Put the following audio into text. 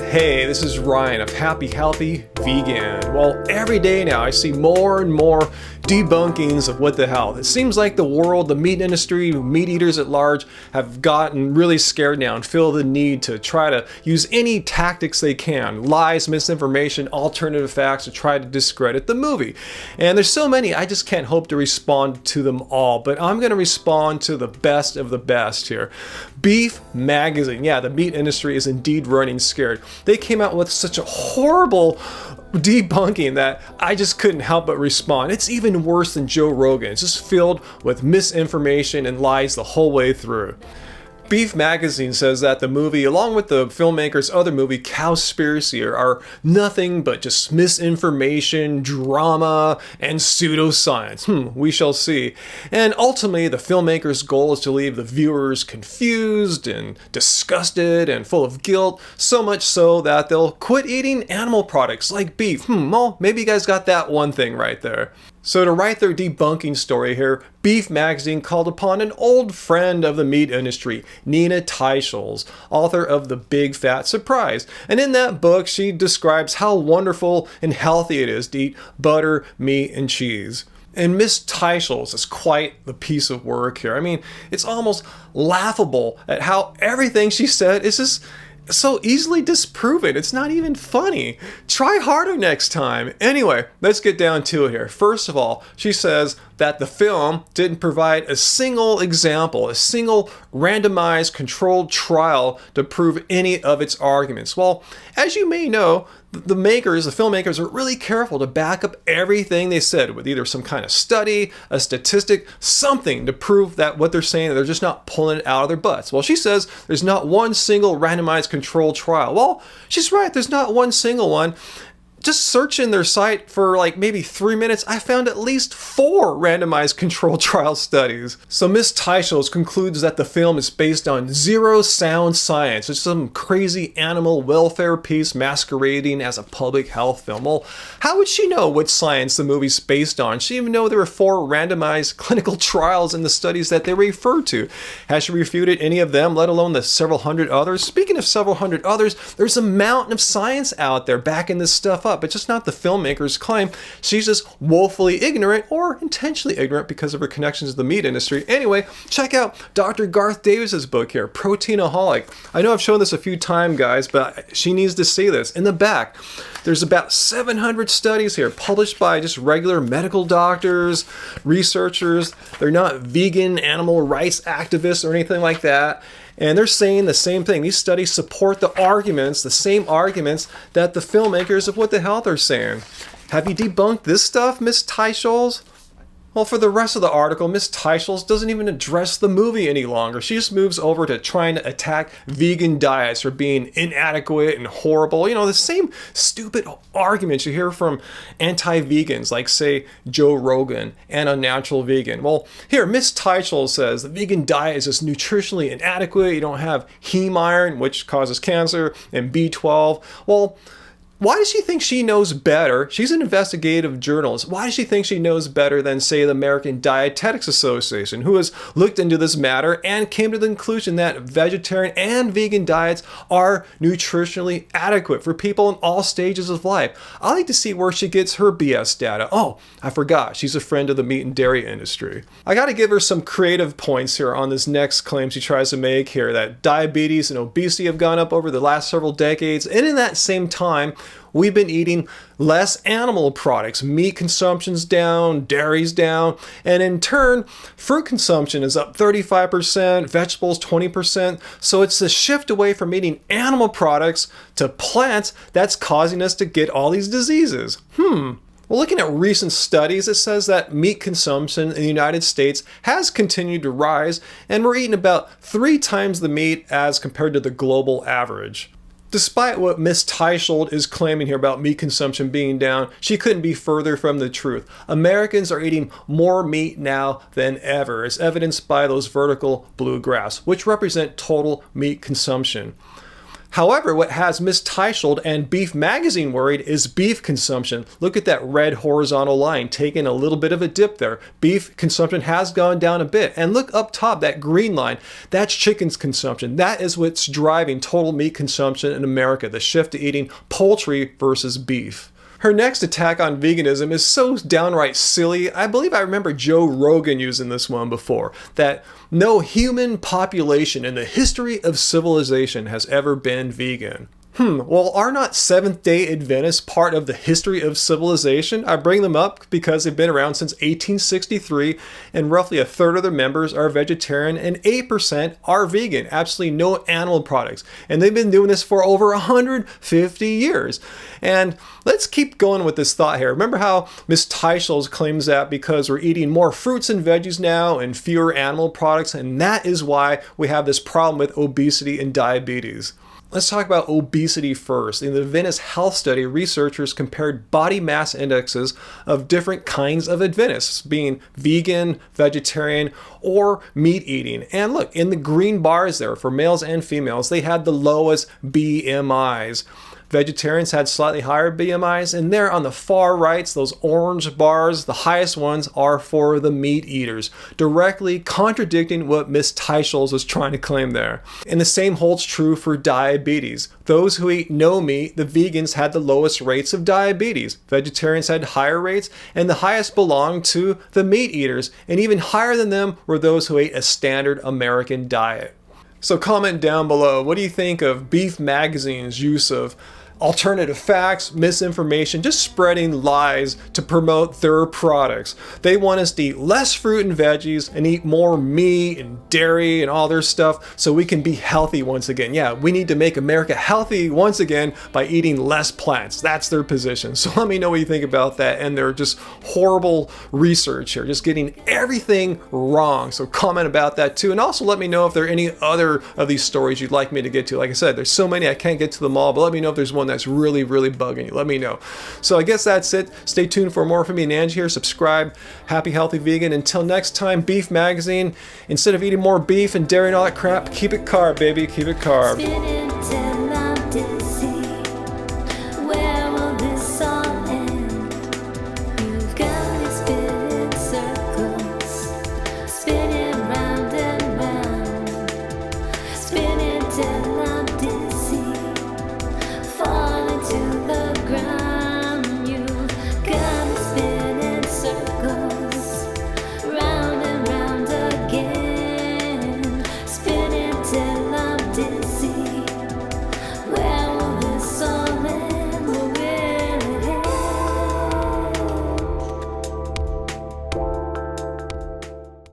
Hey, this is Ryan of Happy Healthy Vegan. Well, every day now I see more and more debunkings of what the hell. It seems like the world, the meat industry, meat eaters at large have gotten really scared now and feel the need to try to use any tactics they can. Lies, misinformation, alternative facts to try to discredit the movie. And there's so many, I just can't hope to respond to them all. But I'm going to respond to the best of the best here. Beef Magazine. Yeah, the meat industry is indeed running scared. They came out with such a horrible debunking that I just couldn't help but respond. It's even worse than Joe Rogan. It's just filled with misinformation and lies the whole way through. Beef Magazine says that the movie, along with the filmmaker's other movie, Cowspiracy, are nothing but just misinformation, drama, and pseudo-science. We shall see. And ultimately, the filmmaker's goal is to leave the viewers confused and disgusted and full of guilt, so much so that they'll quit eating animal products like beef. Well, maybe you guys got that one thing right there. So to write their debunking story here, Beef Magazine called upon an old friend of the meat industry, Nina Teicholz, author of The Big Fat Surprise. And in that book, she describes how wonderful and healthy it is to eat butter, meat, and cheese. And Miss Teicholz is quite the piece of work here. I mean, it's almost laughable at how everything she said is just so easily disproven. It's not even funny. Try harder next time. Anyway, let's get down to it here. First of all, she says that the film didn't provide a single example, a single randomized controlled trial to prove any of its arguments. Well, as you may know, the filmmakers are really careful to back up everything they said with either some kind of study, a statistic, something to prove that what they're saying, they're just not pulling it out of their butts. Well, she says there's not one single randomized controlled trial. Well, she's right, there's not one single one. Just searching their site for like maybe 3 minutes, I found at least 4 randomized controlled trial studies. So Miss Teicholz concludes that the film is based on zero sound science. It's some crazy animal welfare piece masquerading as a public health film. Well, how would she know what science the movie's based on? She didn't even know there were 4 randomized clinical trials in the studies that they referred to. Has she refuted any of them, let alone the several hundred others? Speaking of several hundred others, there's a mountain of science out there backing this stuff up. But just not the filmmaker's claim. She's just woefully ignorant or intentionally ignorant because of her connections to the meat industry. Anyway, check out Dr. Garth Davis's book here, Proteinaholic. I know I've shown this a few times, guys, but she needs to see this. In the back, there's about 700 studies here published by just regular medical doctors, researchers. They're not vegan animal rights activists or anything like that. And they're saying the same thing. These studies support the arguments, the same arguments that the filmmakers of What the Health are saying. Have you debunked this stuff, Miss Teicholz? Well, for the rest of the article, Miss Teicholz doesn't even address the movie any longer. She just moves over to trying to attack vegan diets for being inadequate and horrible. You know, the same stupid arguments you hear from anti-vegans like, say, Joe Rogan and Unnatural Vegan. Well, here, Miss Teicholz says the vegan diet is just nutritionally inadequate. You don't have heme iron, which causes cancer, and B12. Well, why does she think she knows better? She's an investigative journalist. Why does she think she knows better than, say, the American Dietetics Association, who has looked into this matter and came to the conclusion that vegetarian and vegan diets are nutritionally adequate for people in all stages of life? I like to see where she gets her BS data. Oh, I forgot. She's a friend of the meat and dairy industry. I got to give her some creative points here on this next claim she tries to make here, that diabetes and obesity have gone up over the last several decades, and in that same time, we've been eating less animal products. Meat consumption's down, dairy's down, and in turn, fruit consumption is up 35%, vegetables 20%. So it's the shift away from eating animal products to plants that's causing us to get all these diseases. Well, looking at recent studies, it says that meat consumption in the United States has continued to rise, and we're eating about 3 times the meat as compared to the global average. Despite what Miss Teicholz is claiming here about meat consumption being down, she couldn't be further from the truth. Americans are eating more meat now than ever, as evidenced by those vertical blue graphs, which represent total meat consumption. However, what has Miss Teicholz and Beef Magazine worried is beef consumption. Look at that red horizontal line, taking a little bit of a dip there. Beef consumption has gone down a bit. And look up top, that green line, that's chicken's consumption. That is what's driving total meat consumption in America, the shift to eating poultry versus beef. Her next attack on veganism is so downright silly. I believe I remember Joe Rogan using this one before, that no human population in the history of civilization has ever been vegan. Well, are not Seventh-day Adventists part of the history of civilization? I bring them up because they've been around since 1863, and roughly a third of their members are vegetarian and 8% are vegan, absolutely no animal products. And they've been doing this for over 150 years. And let's keep going with this thought here. Remember how Miss Teicholz claims that because we're eating more fruits and veggies now and fewer animal products, and that is why we have this problem with obesity and diabetes. Let's talk about obesity first. In the Adventist Health Study, researchers compared body mass indexes of different kinds of Adventists, being vegan, vegetarian, or meat eating. And look, in the green bars there, for males and females, they had the lowest BMIs. Vegetarians had slightly higher BMIs, and there on the far right, those orange bars, the highest ones are for the meat eaters, directly contradicting what Miss Teicholz was trying to claim there. And the same holds true for diabetes. Those who eat no meat, the vegans, had the lowest rates of diabetes. Vegetarians had higher rates, and the highest belonged to the meat eaters, and even higher than them were those who ate a standard American diet. So comment down below, what do you think of Beef Magazine's use of alternative facts, misinformation, just spreading lies to promote their products? They want us to eat less fruit and veggies and eat more meat and dairy and all their stuff so we can be healthy once again. Yeah, we need to make America healthy once again by eating less plants. That's their position. So let me know what you think about that and their just horrible research here, just getting everything wrong. So comment about that too. And also let me know if there are any other of these stories you'd like me to get to. Like I said, there's so many I can't get to them all, but let me know if there's one that's really bugging you. Let me know. So I guess that's it. Stay tuned for more from me and Angie here. Subscribe. Happy Healthy Vegan. Until next time, Beef Magazine. Instead of eating more beef and dairy and all that crap, keep it carb, baby. Keep it carb.